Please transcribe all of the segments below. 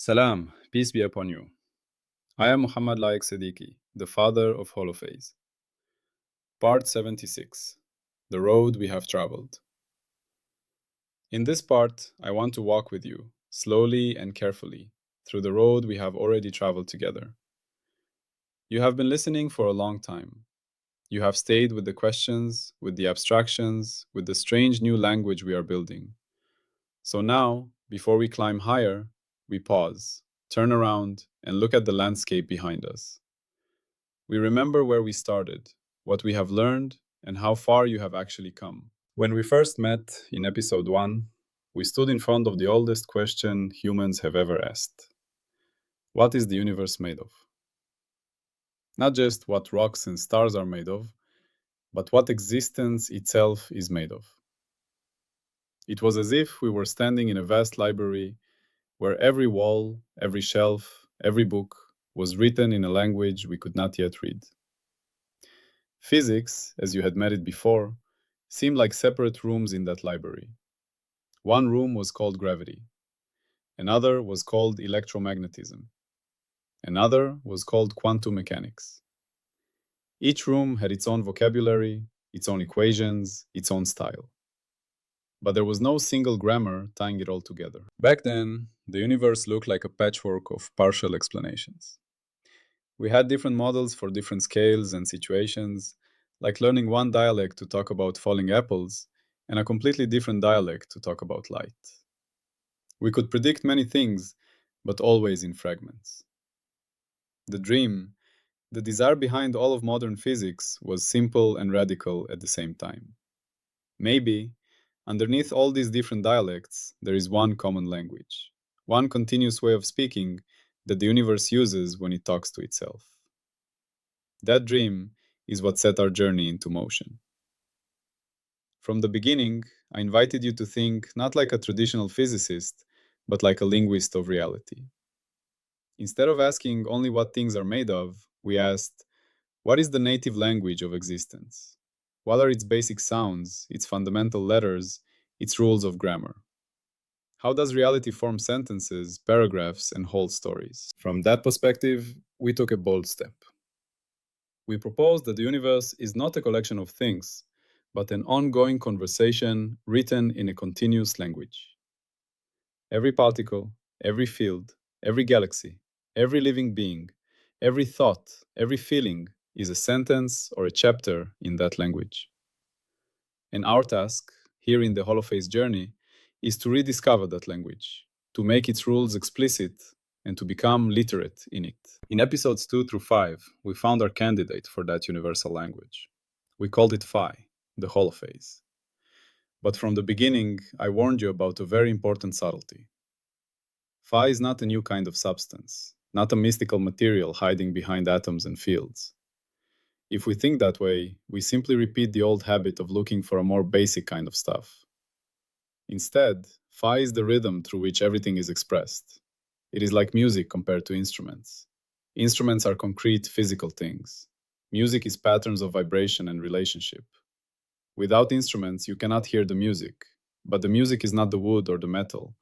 Salam, peace be upon you. I am Mohammed Layiq Sediqi, the father of Holophase. Part 76, The Road We Have Traveled. In this part, I want to walk with you, slowly and carefully, through the road we have already traveled together. You have been listening for a long time. You have stayed with the questions, with the abstractions, with the strange new language we are building. So now, before we climb higher, we pause, turn around, and look at the landscape behind us. We remember where we started, what we have learned, and how far you have actually come. When we first met in episode 1, we stood in front of the oldest question humans have ever asked. What is the universe made of? Not just what rocks and stars are made of, but what existence itself is made of. It was as if we were standing in a vast library where every wall, every shelf, every book was written in a language we could not yet read. Physics, as you had met it before, seemed like separate rooms in that library. One room was called gravity. Another was called electromagnetism. Another was called quantum mechanics. Each room had its own vocabulary, its own equations, its own style. But there was no single grammar tying it all together. Back then, the universe looked like a patchwork of partial explanations. We had different models for different scales and situations, like learning one dialect to talk about falling apples and a completely different dialect to talk about light. We could predict many things, but always in fragments. The dream, the desire behind all of modern physics, was simple and radical at the same time. Maybe, underneath all these different dialects, there is one common language, one continuous way of speaking that the universe uses when it talks to itself. That dream is what set our journey into motion. From the beginning, I invited you to think not like a traditional physicist, but like a linguist of reality. Instead of asking only what things are made of, we asked, what is the native language of existence? What are its basic sounds, its fundamental letters, its rules of grammar? How does reality form sentences, paragraphs, and whole stories? From that perspective, we took a bold step. We proposed that the universe is not a collection of things, but an ongoing conversation written in a continuous language. Every particle, every field, every galaxy, every living being, every thought, every feeling is a sentence or a chapter in that language. And our task, here in the Holophase journey, is to rediscover that language, to make its rules explicit, and to become literate in it. In episodes 2 through 5, we found our candidate for that universal language. We called it Phi, the Holophase. But from the beginning, I warned you about a very important subtlety. Phi is not a new kind of substance, not a mystical material hiding behind atoms and fields. If we think that way, we simply repeat the old habit of looking for a more basic kind of stuff. Instead, Phi is the rhythm through which everything is expressed. It is like music compared to instruments. Instruments are concrete, physical things. Music is patterns of vibration and relationship. Without instruments, you cannot hear the music, but the music is not the wood or the metal.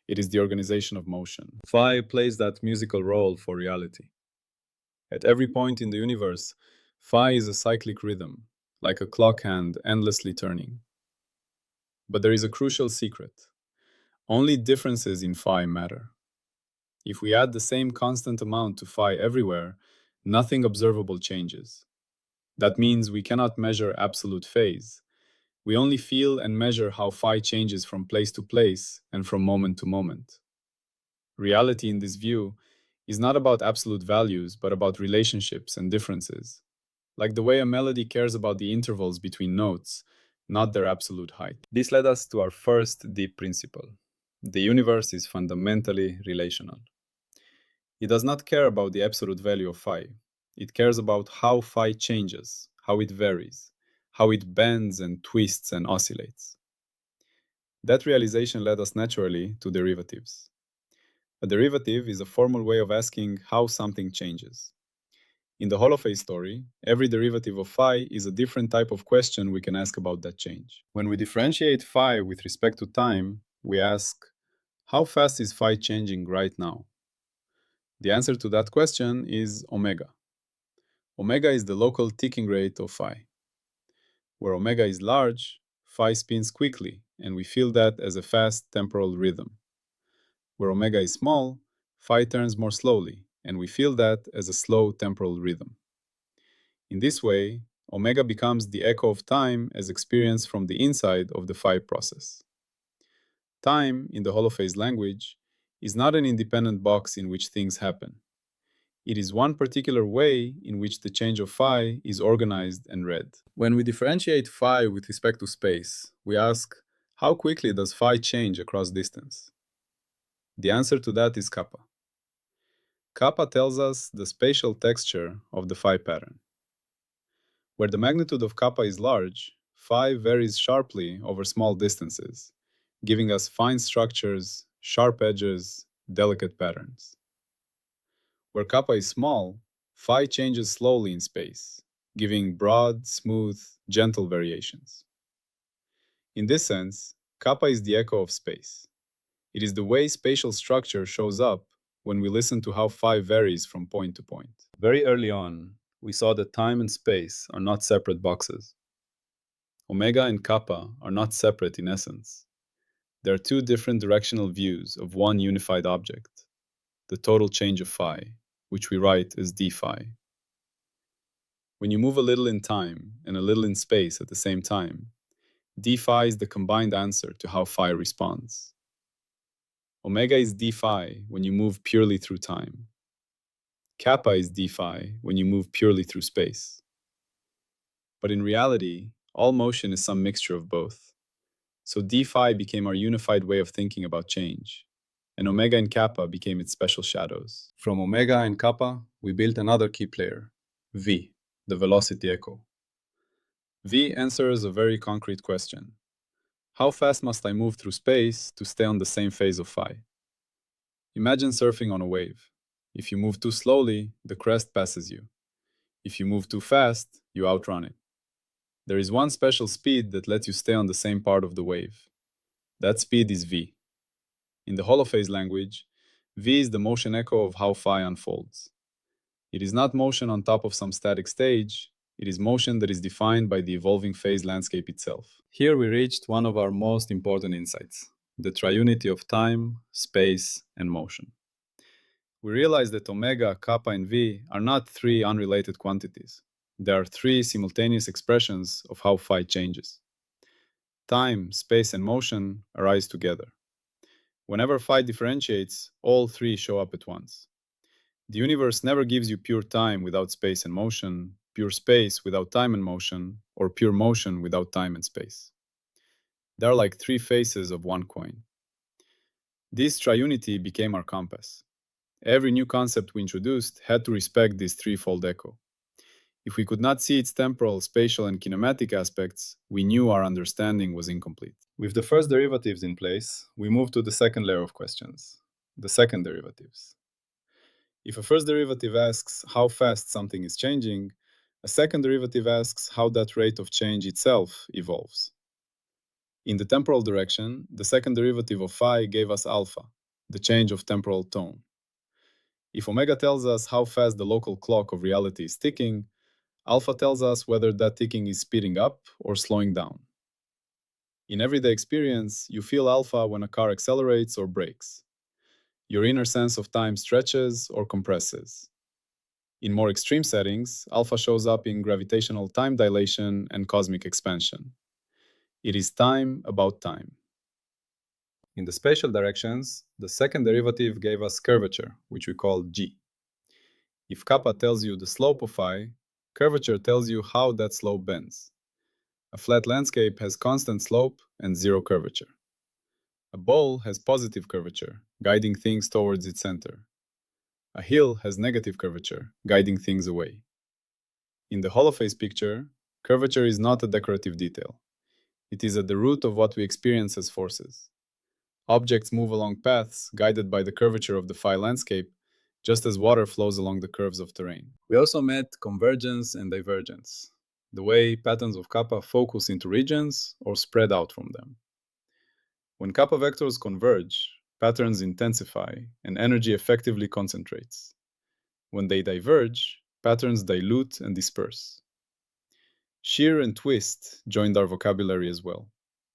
It is the organization of motion. Phi plays that musical role for reality. At every point in the universe, Phi is a cyclic rhythm, like a clock hand endlessly turning. But there is a crucial secret. Only differences in Phi matter. If we add the same constant amount to Phi everywhere, nothing observable changes. That means we cannot measure absolute phase. We only feel and measure how Phi changes from place to place and from moment to moment. Reality in this view is not about absolute values, but about relationships and differences. Like the way a melody cares about the intervals between notes, not their absolute height. This led us to our first deep principle. The universe is fundamentally relational. It does not care about the absolute value of Phi. It cares about how Phi changes, how it varies, how it bends and twists and oscillates. That realization led us naturally to derivatives. A derivative is a formal way of asking how something changes. In the Holophase story, every derivative of Phi is a different type of question we can ask about that change. When we differentiate Phi with respect to time, we ask, how fast is Phi changing right now? The answer to that question is omega. Omega is the local ticking rate of phi. Where omega is large, phi spins quickly, and we feel that as a fast temporal rhythm. Where omega is small, phi turns more slowly, and we feel that as a slow temporal rhythm. In this way, omega becomes the echo of time as experienced from the inside of the phi process. Time, in the holophase language, is not an independent box in which things happen. It is one particular way in which the change of phi is organized and read. When we differentiate phi with respect to space, we ask, how quickly does phi change across distance? The answer to that is kappa. Kappa tells us the spatial texture of the phi pattern. Where the magnitude of kappa is large, phi varies sharply over small distances, giving us fine structures, sharp edges, delicate patterns. Where kappa is small, phi changes slowly in space, giving broad, smooth, gentle variations. In this sense, kappa is the echo of space. It is the way spatial structure shows up when we listen to how phi varies from point to point. Very early on, we saw that time and space are not separate boxes. Omega and kappa are not separate in essence. There are two different directional views of one unified object, the total change of phi, which we write as d phi. When you move a little in time and a little in space at the same time, d phi is the combined answer to how phi responds. Omega is d phi when you move purely through time. Kappa is d phi when you move purely through space. But in reality, all motion is some mixture of both. So d phi became our unified way of thinking about change, and omega and kappa became its special shadows. From omega and kappa, we built another key player, v, the velocity echo. V answers a very concrete question. How fast must I move through space to stay on the same phase of phi? Imagine surfing on a wave. If you move too slowly, the crest passes you. If you move too fast, you outrun it. There is one special speed that lets you stay on the same part of the wave. That speed is v. In the holophase language, v is the motion echo of how phi unfolds. It is not motion on top of some static stage, it is motion that is defined by the evolving phase landscape itself. Here we reached one of our most important insights, the triunity of time, space, and motion. We realize that omega, kappa, and v are not three unrelated quantities. There are three simultaneous expressions of how phi changes. Time, space, and motion arise together. Whenever phi differentiates, all three show up at once. The universe never gives you pure time without space and motion, pure space without time and motion, or pure motion without time and space. They are like three faces of one coin. This triunity became our compass. Every new concept we introduced had to respect this threefold echo. If we could not see its temporal, spatial, and kinematic aspects, we knew our understanding was incomplete. With the first derivatives in place, we move to the second layer of questions, the second derivatives. If a first derivative asks how fast something is changing, a second derivative asks how that rate of change itself evolves. In the temporal direction, the second derivative of phi gave us alpha, the change of temporal tone. If omega tells us how fast the local clock of reality is ticking, alpha tells us whether that ticking is speeding up or slowing down. In everyday experience, you feel alpha when a car accelerates or brakes. Your inner sense of time stretches or compresses. In more extreme settings, alpha shows up in gravitational time dilation and cosmic expansion. It is time about time. In the spatial directions, the second derivative gave us curvature, which we call g. If kappa tells you the slope of phi, curvature tells you how that slope bends. A flat landscape has constant slope and zero curvature. A bowl has positive curvature, guiding things towards its center. A hill has negative curvature, guiding things away. In the holophase picture, curvature is not a decorative detail. It is at the root of what we experience as forces. Objects move along paths guided by the curvature of the phi landscape, just as water flows along the curves of terrain. We also met convergence and divergence, the way patterns of kappa focus into regions or spread out from them. When kappa vectors converge, patterns intensify and energy effectively concentrates. When they diverge, patterns dilute and disperse. Shear and twist joined our vocabulary as well,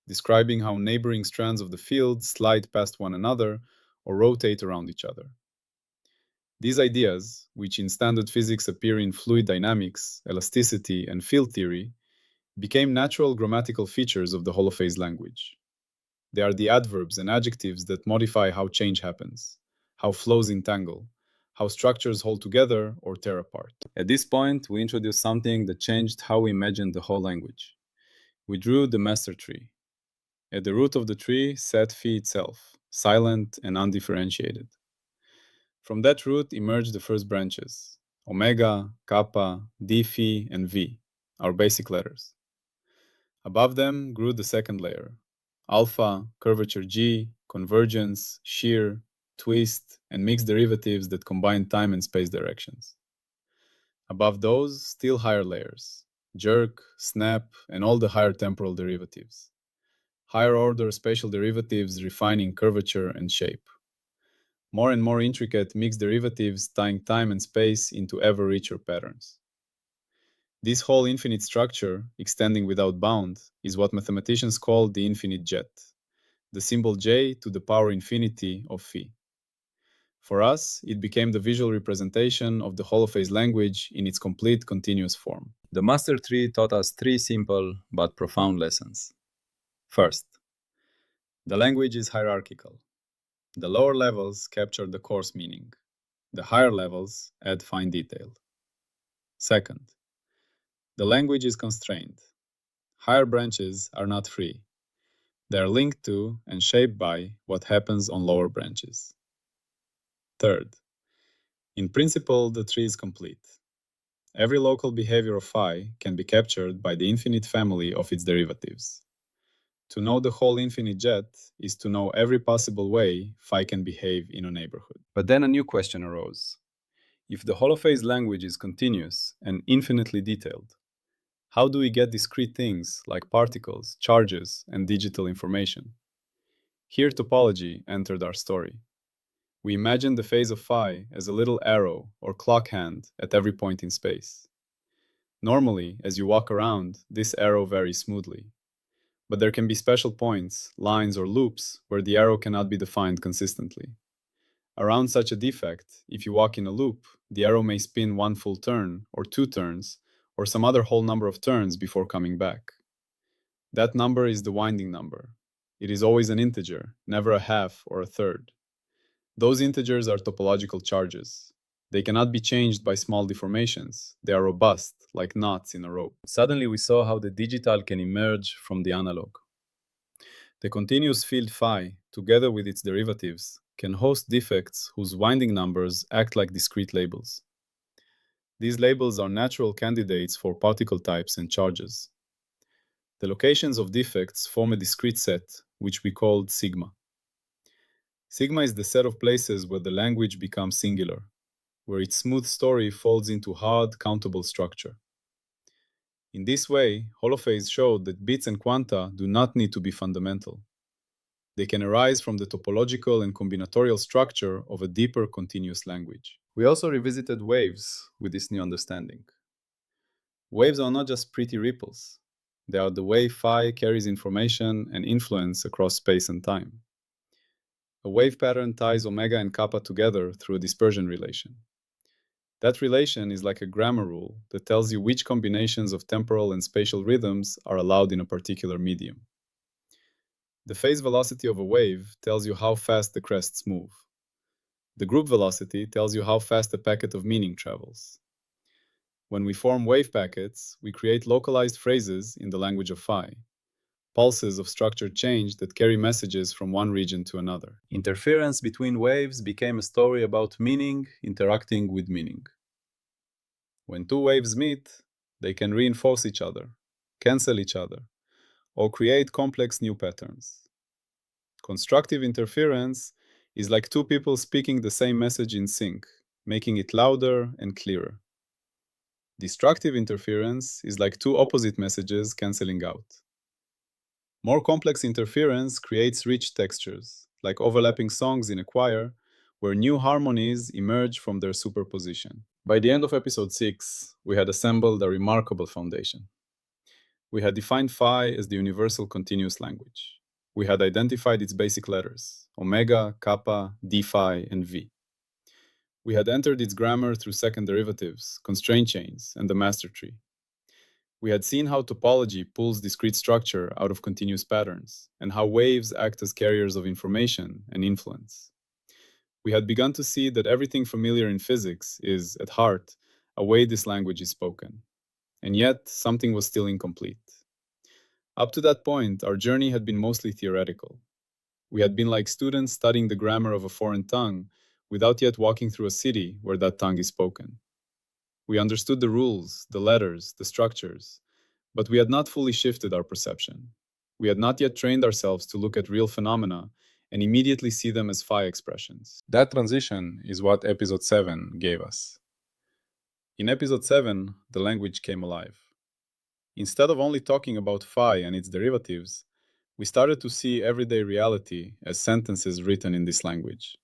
describing how neighboring strands of the field slide past one another or rotate around each other. These ideas, which in standard physics appear in fluid dynamics, elasticity, and field theory, became natural grammatical features of the holophase language. They are the adverbs and adjectives that modify how change happens, how flows entangle, how structures hold together or tear apart. At this point, we introduced something that changed how we imagined the whole language. We drew the master tree. At the root of the tree sat phi itself, silent and undifferentiated. From that root emerged the first branches: omega, kappa, d phi, and v, our basic letters. Above them grew the second layer: alpha, curvature g, convergence, shear, twist, and mixed derivatives that combine time and space directions. Above those, still higher layers: jerk, snap, and all the higher temporal derivatives. Higher order spatial derivatives refining curvature and shape. More and more intricate mixed derivatives tying time and space into ever richer patterns. This whole infinite structure, extending without bound, is what mathematicians call the infinite jet, the symbol j to the power infinity of phi. For us, it became the visual representation of the holophase language in its complete continuous form. The master tree taught us three simple but profound lessons. First, the language is hierarchical. The lower levels capture the coarse meaning. The higher levels add fine detail. Second, the language is constrained. Higher branches are not free. They are linked to and shaped by what happens on lower branches. Third, in principle, the tree is complete. Every local behavior of phi can be captured by the infinite family of its derivatives. To know the whole infinite jet is to know every possible way phi can behave in a neighborhood. But then a new question arose. If the holophase language is continuous and infinitely detailed, how do we get discrete things like particles, charges, and digital information? Here topology entered our story. We imagined the phase of phi as a little arrow or clock hand at every point in space. Normally, as you walk around, this arrow varies smoothly. But there can be special points, lines, or loops where the arrow cannot be defined consistently. Around such a defect, if you walk in a loop, the arrow may spin one full turn, or two turns, or some other whole number of turns before coming back. That number is the winding number. It is always an integer, never a half or a third. Those integers are topological charges. They cannot be changed by small deformations. They are robust, like knots in a rope. Suddenly we saw how the digital can emerge from the analog. The continuous field phi, together with its derivatives, can host defects whose winding numbers act like discrete labels. These labels are natural candidates for particle types and charges. The locations of defects form a discrete set, which we called sigma. Sigma is the set of places where the language becomes singular, where its smooth story folds into hard, countable structure. In this way, holophase showed that bits and quanta do not need to be fundamental. They can arise from the topological and combinatorial structure of a deeper continuous language. We also revisited waves with this new understanding. Waves are not just pretty ripples. They are the way phi carries information and influence across space and time. A wave pattern ties omega and kappa together through a dispersion relation. That relation is like a grammar rule that tells you which combinations of temporal and spatial rhythms are allowed in a particular medium. The phase velocity of a wave tells you how fast the crests move. The group velocity tells you how fast a packet of meaning travels. When we form wave packets, we create localized phrases in the language of phi, pulses of structured change that carry messages from one region to another. Interference between waves became a story about meaning interacting with meaning. When two waves meet, they can reinforce each other, cancel each other, or create complex new patterns. Constructive interference is like two people speaking the same message in sync, making it louder and clearer. Destructive interference is like two opposite messages canceling out. More complex interference creates rich textures, like overlapping songs in a choir, where new harmonies emerge from their superposition. By the end of episode 6, we had assembled a remarkable foundation. We had defined phi as the universal continuous language. We had identified its basic letters, omega, kappa, d phi, and v. We had entered its grammar through second derivatives, constraint chains, and the master tree. We had seen how topology pulls discrete structure out of continuous patterns, and how waves act as carriers of information and influence. We had begun to see that everything familiar in physics is, at heart, a way this language is spoken. And yet, something was still incomplete. Up to that point, our journey had been mostly theoretical. We had been like students studying the grammar of a foreign tongue without yet walking through a city where that tongue is spoken. We understood the rules, the letters, the structures, but we had not fully shifted our perception. We had not yet trained ourselves to look at real phenomena and immediately see them as phi expressions. That transition is what episode 7 gave us. In episode 7, the language came alive. Instead of only talking about phi and its derivatives, we started to see everyday reality as sentences written in this language.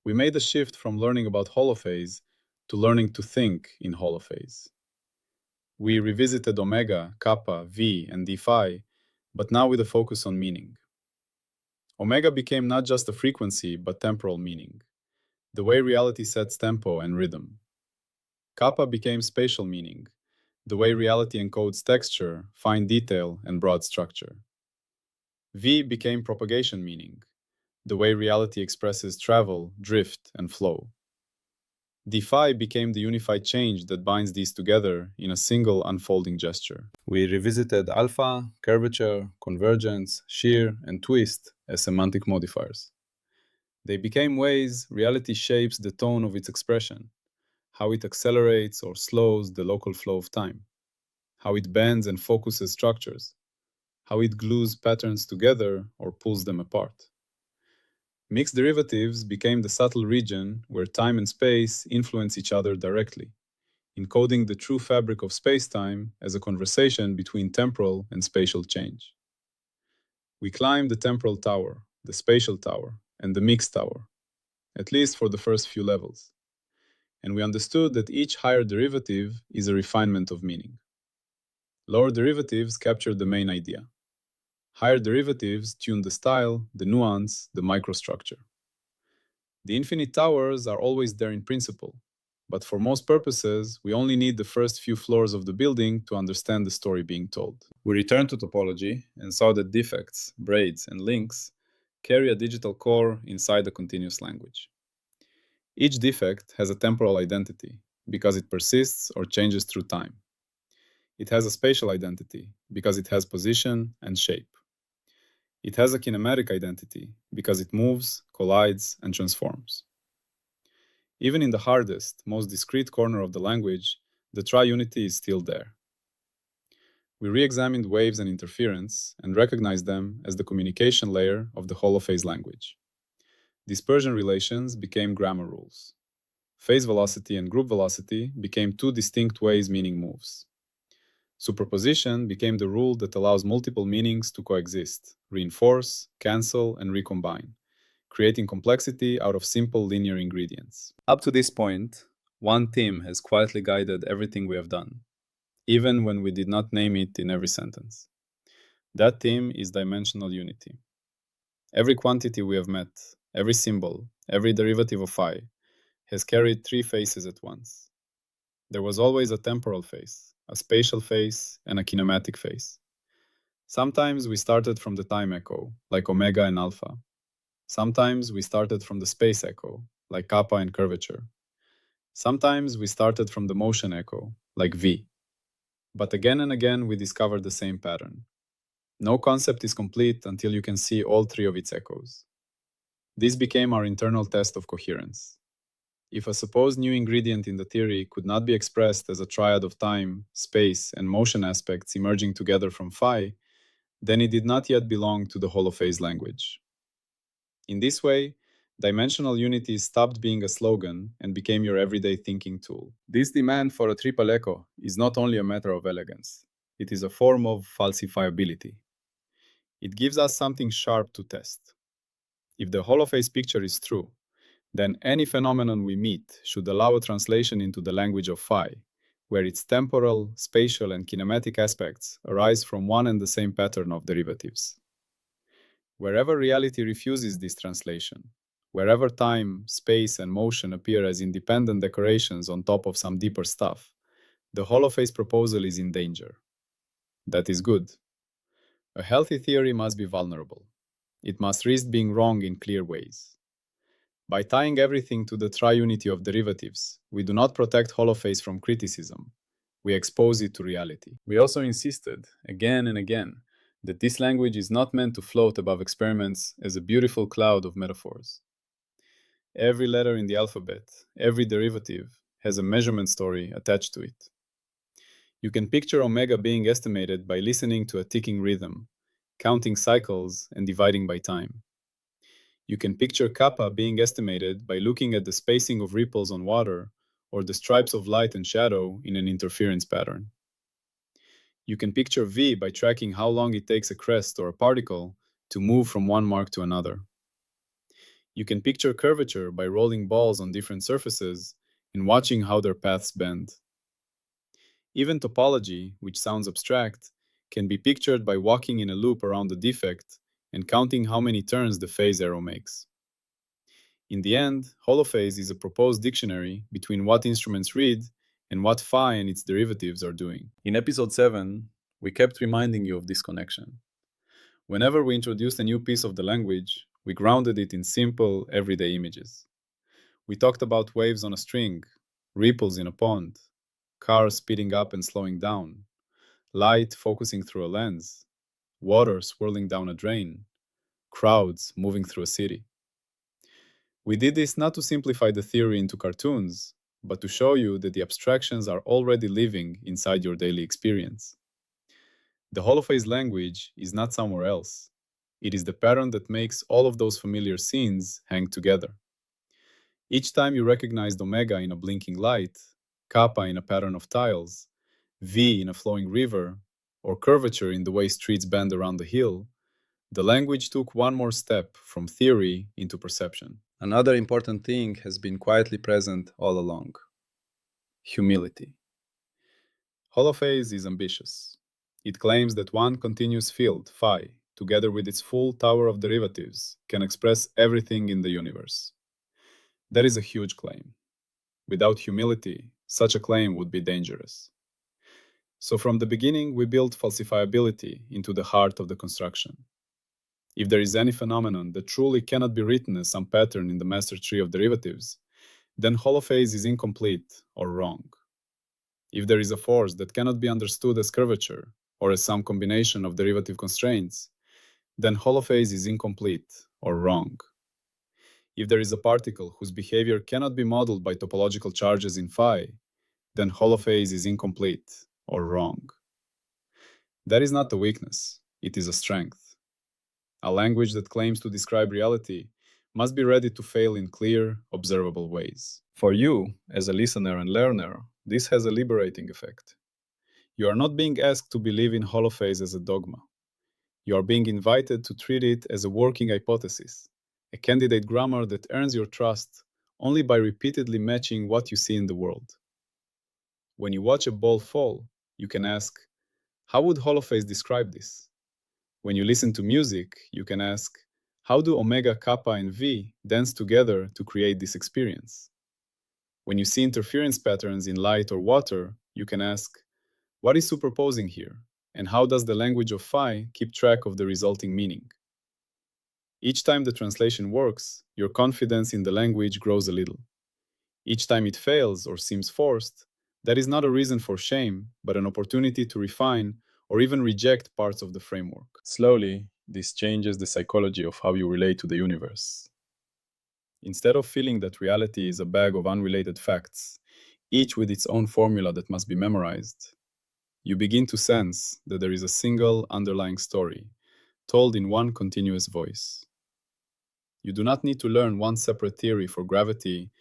We made a shift from learning about holophase to learning to think in holophase. We revisited omega, kappa, v, and d phi, but now with a focus on meaning. Omega became not just a frequency, but temporal meaning, the way reality sets tempo and rhythm. Kappa became spatial meaning, the way reality encodes texture, fine detail, and broad structure. V became propagation meaning, the way reality expresses travel, drift, and flow. D phi became the unified change that binds these together in a single unfolding gesture. We revisited alpha, curvature, convergence, shear, and twist as semantic modifiers. They became ways reality shapes the tone of its expression, how it accelerates or slows the local flow of time, how it bends and focuses structures, how it glues patterns together or pulls them apart. Mixed derivatives became the subtle region where time and space influence each other directly, encoding the true fabric of space-time as a conversation between temporal and spatial change. We climbed the temporal tower, the spatial tower, and the mixed tower, at least for the first few levels, and we understood that each higher derivative is a refinement of meaning. Lower derivatives captured the main idea. Higher derivatives tune the style, the nuance, the microstructure. The infinite towers are always there in principle, but for most purposes, we only need the first few floors of the building to understand the story being told. We returned to topology and saw that defects, braids, and links carry a digital core inside a continuous language. Each defect has a temporal identity because it persists or changes through time. It has a spatial identity because it has position and shape. It has a kinematic identity because it moves, collides, and transforms. Even in the hardest, most discrete corner of the language, the triunity is still there. We re-examined waves and interference and recognized them as the communication layer of the holophase language. Dispersion relations became grammar rules. Phase velocity and group velocity became two distinct ways meaning moves. Superposition became the rule that allows multiple meanings to coexist, reinforce, cancel, and recombine, creating complexity out of simple linear ingredients. Up to this point, one theme has quietly guided everything we have done, even when we did not name it in every sentence. That theme is dimensional unity. Every quantity we have met, every symbol, every derivative of phi, has carried three faces at once. There was always a temporal face, a spatial face, and a kinematic face. Sometimes we started from the time echo, like omega and alpha. Sometimes we started from the space echo, like kappa and curvature. Sometimes we started from the motion echo, like v. But again and again we discovered the same pattern. No concept is complete until you can see all three of its echoes. This became our internal test of coherence. If a supposed new ingredient in the theory could not be expressed as a triad of time, space, and motion aspects emerging together from phi, then it did not yet belong to the holophase language. In this way, dimensional unity stopped being a slogan and became your everyday thinking tool. This demand for a triple echo is not only a matter of elegance, it is a form of falsifiability. It gives us something sharp to test. If the holophase picture is true, then any phenomenon we meet should allow a translation into the language of phi, where its temporal, spatial, and kinematic aspects arise from one and the same pattern of derivatives. Wherever reality refuses this translation, wherever time, space, and motion appear as independent decorations on top of some deeper stuff, the holophase proposal is in danger. That is good. A healthy theory must be vulnerable. It must risk being wrong in clear ways. By tying everything to the triunity of derivatives, we do not protect holophase from criticism. We expose it to reality. We also insisted, again and again, that this language is not meant to float above experiments as a beautiful cloud of metaphors. Every letter in the alphabet, every derivative, has a measurement story attached to it. You can picture omega being estimated by listening to a ticking rhythm, counting cycles, and dividing by time. You can picture kappa being estimated by looking at the spacing of ripples on water or the stripes of light and shadow in an interference pattern. You can picture V by tracking how long it takes a crest or a particle to move from one mark to another. You can picture curvature by rolling balls on different surfaces and watching how their paths bend. Even topology, which sounds abstract, can be pictured by walking in a loop around a defect and counting how many turns the phase arrow makes. In the end, holophase is a proposed dictionary between what instruments read and what phi and its derivatives are doing. In episode 7, we kept reminding you of this connection. Whenever we introduced a new piece of the language, we grounded it in simple, everyday images. We talked about waves on a string, ripples in a pond, cars speeding up and slowing down, light focusing through a lens, water swirling down a drain, crowds moving through a city. We did this not to simplify the theory into cartoons, but to show you that the abstractions are already living inside your daily experience. The holophase language is not somewhere else. It is the pattern that makes all of those familiar scenes hang together. Each time you recognized omega in a blinking light, kappa in a pattern of tiles, V in a flowing river, or curvature in the way streets bend around the hill, the language took one more step from theory into perception. Another important thing has been quietly present all along: humility. Holophase is ambitious. It claims that one continuous field, phi, together with its full tower of derivatives, can express everything in the universe. That is a huge claim. Without humility, such a claim would be dangerous. So from the beginning, we built falsifiability into the heart of the construction. If there is any phenomenon that truly cannot be written as some pattern in the master tree of derivatives, then holophase is incomplete or wrong. If there is a force that cannot be understood as curvature or as some combination of derivative constraints, then holophase is incomplete or wrong. If there is a particle whose behavior cannot be modeled by topological charges in phi, then holophase is incomplete or wrong. That is not a weakness, it is a strength. A language that claims to describe reality must be ready to fail in clear, observable ways. For you, as a listener and learner, this has a liberating effect. You are not being asked to believe in holophase as a dogma. You are being invited to treat it as a working hypothesis, a candidate grammar that earns your trust only by repeatedly matching what you see in the world. When you watch a ball fall, you can ask, how would holophase describe this? When you listen to music, you can ask, how do omega, kappa, and V dance together to create this experience? When you see interference patterns in light or water, you can ask, what is superposing here? And how does the language of phi keep track of the resulting meaning? Each time the translation works, your confidence in the language grows a little. Each time it fails or seems forced, that is not a reason for shame, but an opportunity to refine or even reject parts of the framework. Slowly, this changes the psychology of how you relate to the universe. Instead of feeling that reality is a bag of unrelated facts, each with its own formula that must be memorized, you begin to sense that there is a single underlying story, told in one continuous voice. You do not need to learn one separate theory for gravity,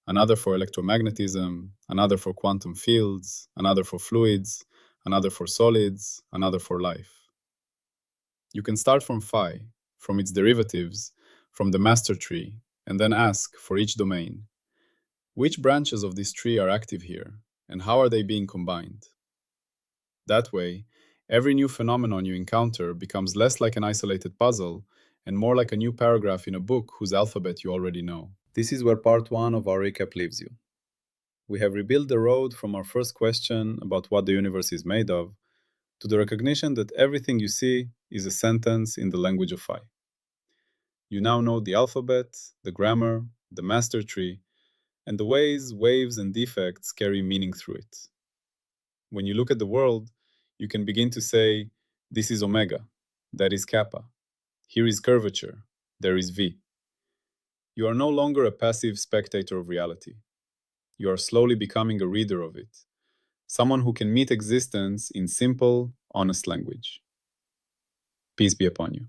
another for electromagnetism, another for quantum fields, another for fluids, another for solids, another for life. You can start from phi, from its derivatives, from the master tree, and then ask for each domain, which branches of this tree are active here, and how are they being combined? That way, every new phenomenon you encounter becomes less like an isolated puzzle and more like a new paragraph in a book whose alphabet you already know. This is where part 1 of our recap leaves you. We have rebuilt the road from our first question about what the universe is made of to the recognition that everything you see is a sentence in the language of phi. You now know the alphabet, the grammar, the master tree, and the ways waves and defects carry meaning through it. When you look at the world, you can begin to say, this is omega, that is kappa, here is curvature, there is v. You are no longer a passive spectator of reality. You are slowly becoming a reader of it, someone who can meet existence in simple, honest language. Peace be upon you.